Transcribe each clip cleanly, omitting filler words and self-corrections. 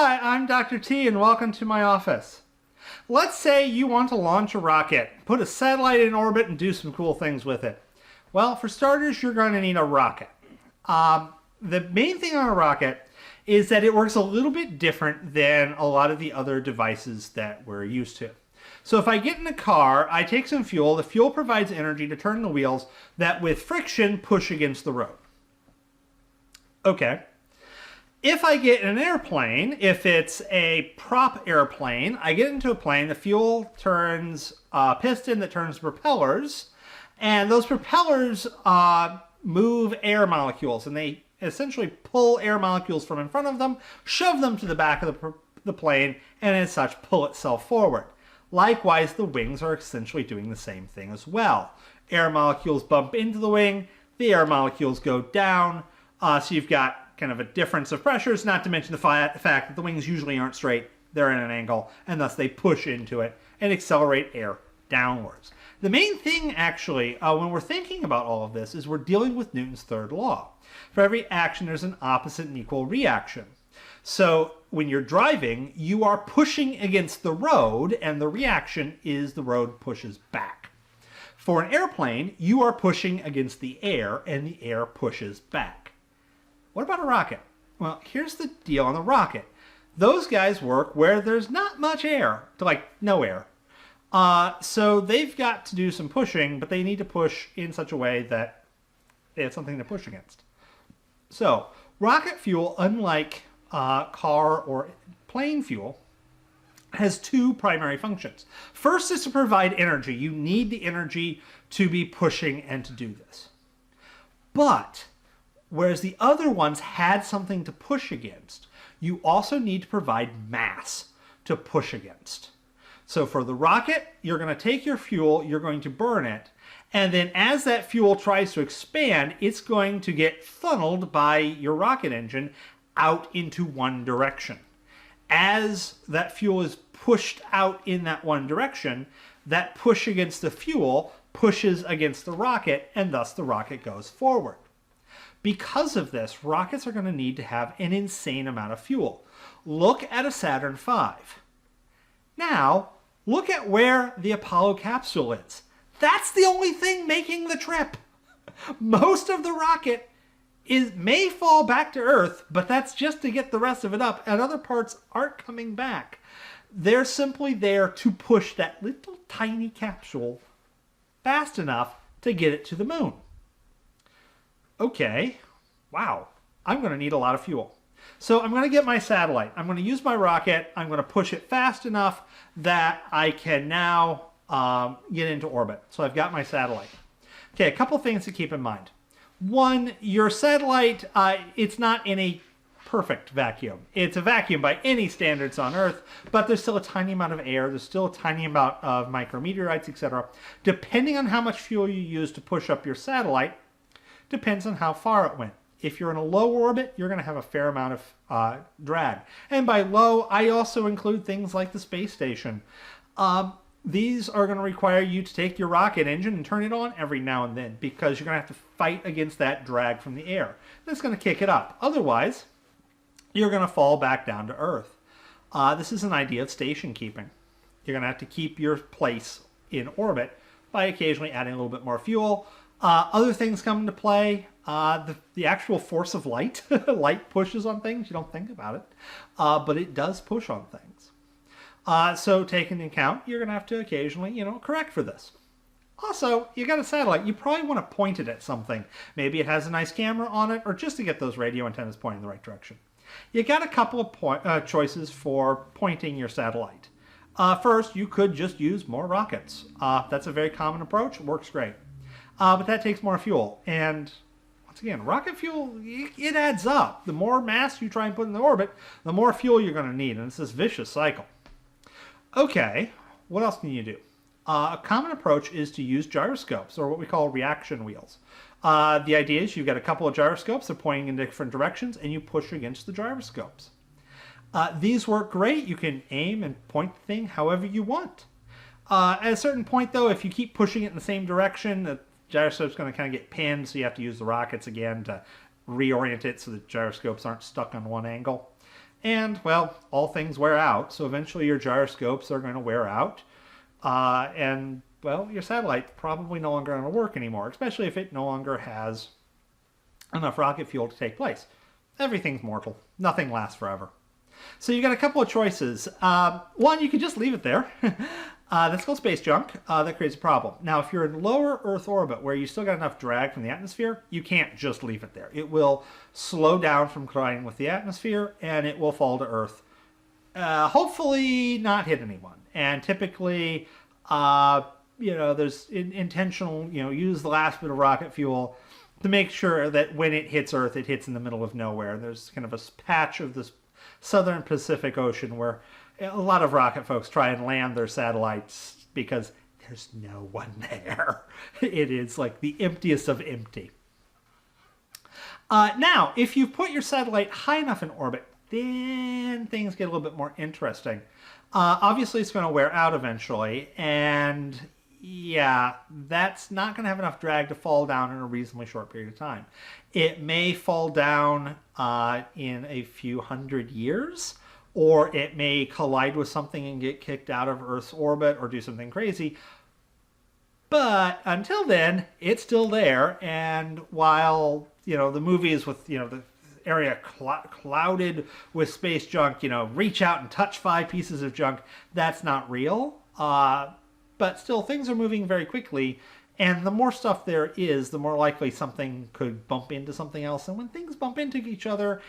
Hi, I'm Dr. T and welcome to my office. Let's say you want to launch a rocket, put a satellite in orbit and do some cool things with it. Well, for starters, you're going to need a rocket. The main thing on a rocket is that it works a little bit different than a lot of the other devices that we're used to. So if I get in a car, I take some fuel. The fuel provides energy to turn the wheels that with friction push against the road. Okay. If I get in an airplane, if it's a prop airplane, I get into a plane, the fuel turns a piston that turns propellers, and those propellers move air molecules, and they essentially pull air molecules from in front of them, shove them to the back of the plane, and as such pull itself forward. Likewise, the wings are essentially doing the same thing as well. Air molecules bump into the wing, the air molecules go down, so you've got kind of a difference of pressures, not to mention the fact that the wings usually aren't straight, they're in an angle, and thus they push into it and accelerate air downwards. The main thing, actually, when we're thinking about all of this is we're dealing with Newton's third law. For every action, there's an opposite and equal reaction. So when you're driving, you are pushing against the road, and the reaction is the road pushes back. For an airplane, you are pushing against the air, and the air pushes back. What about a rocket? Well, here's the deal on the rocket. Those guys work where there's not much air, like no air. So they've got to do some pushing, but they need to push in such a way that they have something to push against. So rocket fuel, unlike car or plane fuel, has two primary functions. First is to provide energy. You need the energy to be pushing and to do this. But whereas the other ones had something to push against, you also need to provide mass to push against. So for the rocket, you're going to take your fuel, you're going to burn it, and then as that fuel tries to expand, it's going to get funneled by your rocket engine out into one direction. As that fuel is pushed out in that one direction, that push against the fuel pushes against the rocket, and thus the rocket goes forward. Because of this, rockets are going to need to have an insane amount of fuel. Look at a Saturn V. Now, look at where the Apollo capsule is. That's the only thing making the trip. Most of the rocket may fall back to Earth, but that's just to get the rest of it up, and other parts aren't coming back. They're simply there to push that little tiny capsule fast enough to get it to the moon. Okay, wow, I'm going to need a lot of fuel. So I'm going to get my satellite. I'm going to use my rocket. I'm going to push it fast enough that I can now get into orbit. So I've got my satellite. Okay, a couple things to keep in mind. One, your satellite, it's not in a perfect vacuum. It's a vacuum by any standards on Earth, but there's still a tiny amount of air. There's still a tiny amount of micrometeorites, etc. Depending on how much fuel you use to push up your satellite, depends on how far it went. If you're in a low orbit, you're going to have a fair amount of drag. And by low, I also include things like the space station. These are going to require you to take your rocket engine and turn it on every now and then because you're going to have to fight against that drag from the air. That's going to kick it up. Otherwise, you're going to fall back down to Earth. This is an idea of station keeping. You're going to have to keep your place in orbit by occasionally adding a little bit more fuel. Other things come into play. The actual force of light. Light pushes on things. You don't think about it. But it does push on things. So take into account, you're going to have to occasionally, correct for this. Also, you got a satellite. You probably want to point it at something. Maybe it has a nice camera on it, or just to get those radio antennas pointing in the right direction. You got a couple of choices for pointing your satellite. First, you could just use more rockets. That's a very common approach. It works great. But that takes more fuel. And once again, rocket fuel, it adds up. The more mass you try and put in the orbit, the more fuel you're going to need. And it's this vicious cycle. Okay, what else can you do? A common approach is to use gyroscopes, or what we call reaction wheels. The idea is you've got a couple of gyroscopes, they're pointing in different directions, and you push against the gyroscopes. These work great. You can aim and point the thing however you want. At a certain point, though, if you keep pushing it in the same direction, the gyroscope's going to kind of get pinned, so you have to use the rockets again to reorient it so the gyroscopes aren't stuck on one angle. And, well, all things wear out, so eventually your gyroscopes are going to wear out. And, well, your satellite's probably no longer going to work anymore, especially if it no longer has enough rocket fuel to take place. Everything's mortal. Nothing lasts forever. So you got a couple of choices. One, you could just leave it there. That's called space junk. That creates a problem. Now, if you're in lower Earth orbit where you still got enough drag from the atmosphere, you can't just leave it there. It will slow down from colliding with the atmosphere, and it will fall to Earth. Hopefully not hit anyone. And typically, there's intentional, use the last bit of rocket fuel to make sure that when it hits Earth, it hits in the middle of nowhere. There's kind of a patch of this southern Pacific Ocean where a lot of rocket folks try and land their satellites because there's no one there. It is like the emptiest of empty. Now, if you put your satellite high enough in orbit, then things get a little bit more interesting. Obviously, it's going to wear out eventually, and yeah, that's not going to have enough drag to fall down in a reasonably short period of time. It may fall down in a few hundred years, or it may collide with something and get kicked out of Earth's orbit or do something crazy. But until then, it's still there, and while, the movies with, the area clouded with space junk, reach out and touch 5 pieces of junk, that's not real. But still, things are moving very quickly, and the more stuff there is, the more likely something could bump into something else. And when things bump into each other,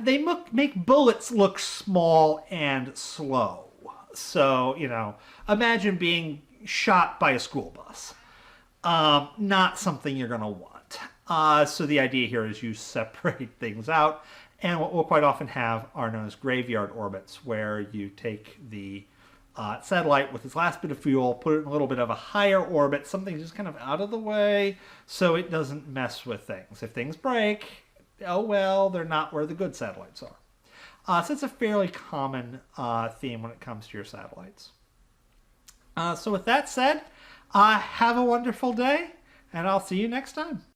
they make bullets look small and slow. So, imagine being shot by a school bus. Not something you're going to want. So the idea here is you separate things out, and what we'll quite often have are known as graveyard orbits, where you take the satellite with its last bit of fuel, put it in a little bit of a higher orbit, something just kind of out of the way so it doesn't mess with things. If things break, oh well, they're not where the good satellites are. So it's a fairly common theme when it comes to your satellites. So with that said, have a wonderful day, and I'll see you next time.